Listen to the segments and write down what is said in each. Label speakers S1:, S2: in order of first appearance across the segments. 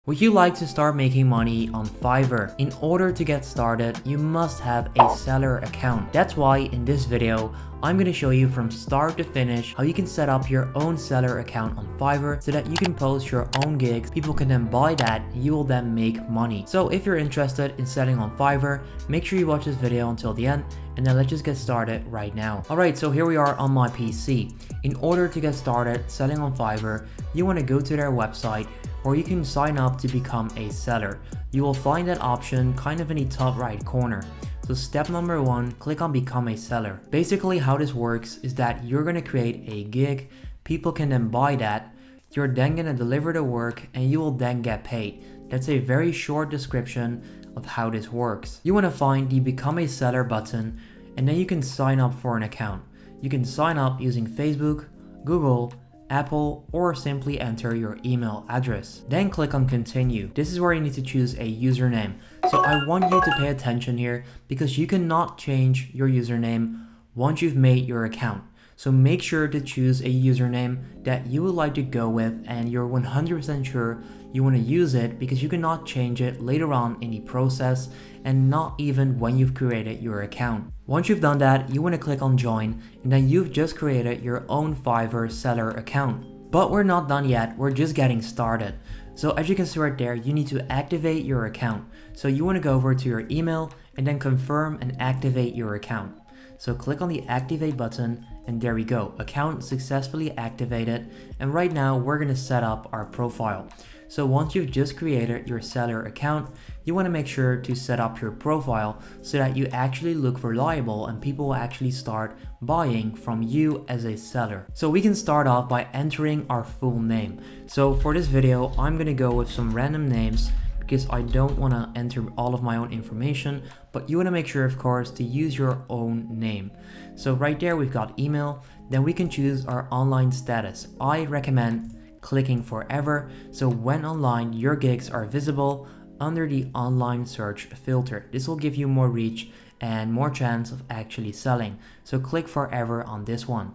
S1: Would you like to start making money on Fiverr? In order to get started, you must have a seller account. That's why in this video, I'm going to show you from start to finish how you can set up your own seller account on Fiverr so that you can post your own gigs. People can then buy that and you will then make money. So if you're interested in selling on Fiverr, make sure you watch this video until the end, and then let's just get started right now. Alright, so here we are on my PC. In order to get started selling on Fiverr, you want to go to their website, or you can sign up to become a seller. You will find that option kind of in the top right corner. So step number one, click on become a seller. Basically how this works is that you're going to create a gig, people can then buy that, you're then going to deliver the work and you will then get paid. That's a very short description of how this works. You want to find the become a seller button and then you can sign up for an account. You can sign up using Facebook, Google, Apple, or simply enter your email address. Then click on continue. This is where you need to choose a username. So I want you to pay attention here because you cannot change your username once you've made your account. So make sure to choose a username that you would like to go with and you're 100% sure you want to use it, because you cannot change it later on in the process and not even when you've created your account. Once you've done that, you want to click on join and then you've just created your own Fiverr seller account. But we're not done yet, we're just getting started. So as you can see right there, you need to activate your account. So you want to go over to your email and then confirm and activate your account. So click on the activate button and there we go, account successfully activated. And right now we're going to set up our profile. So once you've just created your seller account, you want to make sure to set up your profile so that you actually look reliable and people will actually start buying from you as a seller. So we can start off by entering our full name. So for this video, I'm going to go with some random names because I don't want to enter all of my own information, but you want to make sure, of course, to use your own name. So right there, we've got email. Then we can choose our online status. I recommend clicking forever, so when online, your gigs are visible under the online search filter. This will give you more reach and more chance of actually selling. So click forever on this one.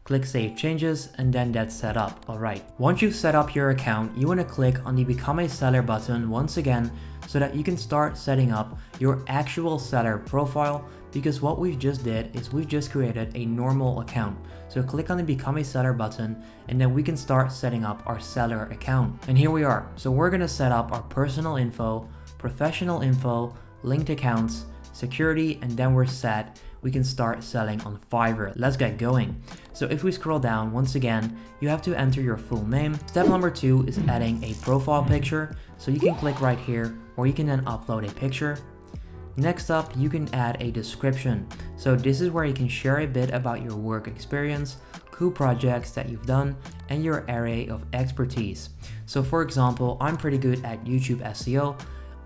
S1: Click save changes and then that's set up. Alright, once you've set up your account, you want to click on the become a seller button once again so that you can start setting up your actual seller profile, because what we've just did is we've just created a normal account. So click on the become a seller button and then we can start setting up our seller account. And here we are. So we're going to set up our personal info, professional info, linked accounts, security, and then we're set. We can start selling on Fiverr. Let's get going. So if we scroll down, once again, you have to enter your full name. Step number two is adding a profile picture. So you can click right here, or you can then upload a picture. Next up, you can add a description. So this is where you can share a bit about your work experience, cool projects that you've done, and your area of expertise. So for example, I'm pretty good at YouTube SEO.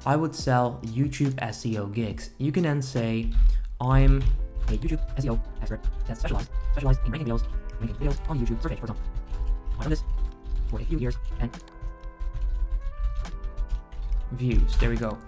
S1: I would sell YouTube SEO gigs. You can then say, I'm a YouTube SEO expert that specialized in ranking videos on YouTube search page, for example. I've done this for a few years and views. There we go.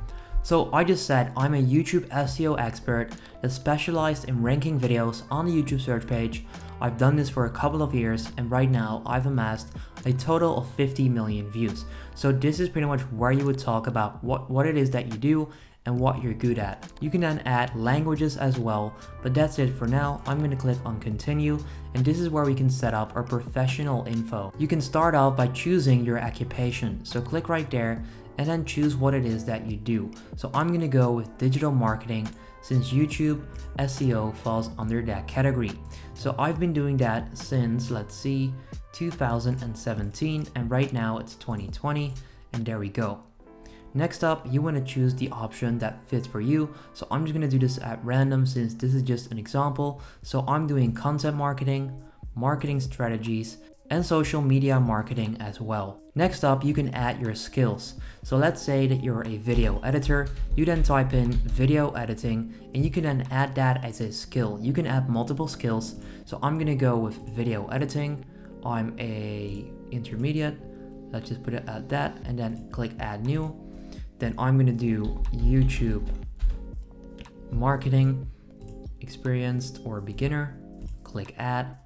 S1: So I just said I'm a YouTube SEO expert that specialized in ranking videos on the YouTube search page. I've done this for a couple of years and right now I've amassed a total of 50 million views. So this is pretty much where you would talk about what it is that you do and what you're good at. You can then add languages as well, but that's it for now. I'm going to click on continue and this is where we can set up our professional info. You can start out by choosing your occupation. So click right there and then choose what it is that you do. So I'm going to go with digital marketing since YouTube SEO falls under that category. So I've been doing that since, let's see, 2017 and right now it's 2020 and there we go. Next up, you want to choose the option that fits for you. So I'm just going to do this at random since this is just an example. So I'm doing content marketing, marketing strategies, and social media marketing as well. Next up, you can add your skills. So let's say that you're a video editor. You then type in video editing and you can then add that as a skill. You can add multiple skills. So I'm going to go with video editing. I'm a intermediate. Let's just put it at that and then click add new. Then I'm going to do YouTube marketing, experienced or beginner. Click add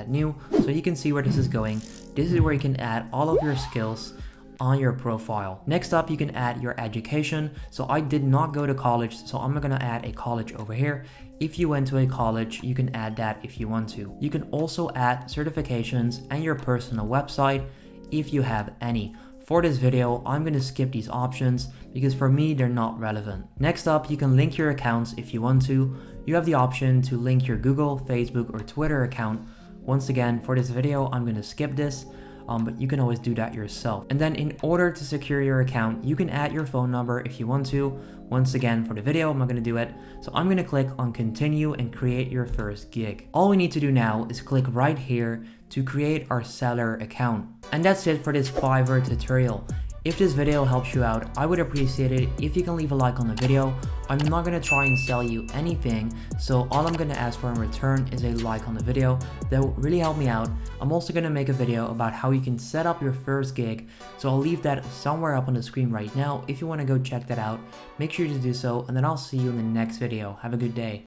S1: new. So you can see where this is going. This is where you can add all of your skills on your profile. Next up, you can add your education. So I did not go to college, so I'm not gonna add a college over here. If you went to a college, you can add that if you want to. You can also add certifications and your personal website if you have any. For this video, I'm going to skip these options because for me, they're not relevant. Next up, you can link your accounts if you want to. You have the option to link your Google, Facebook, or Twitter account. Once again, for this video, I'm going to skip this, but you can always do that yourself. And then in order to secure your account, you can add your phone number if you want to. Once again, for the video, I'm not going to do it. So I'm going to click on continue and create your first gig. All we need to do now is click right here to create our seller account. And that's it for this Fiverr tutorial. If this video helps you out, I would appreciate it if you can leave a like on the video. I'm not going to try and sell you anything, so all I'm going to ask for in return is a like on the video. That will really help me out. I'm also going to make a video about how you can set up your first gig, so I'll leave that somewhere up on the screen right now. If you want to go check that out, make sure to do so, and then I'll see you in the next video. Have a good day.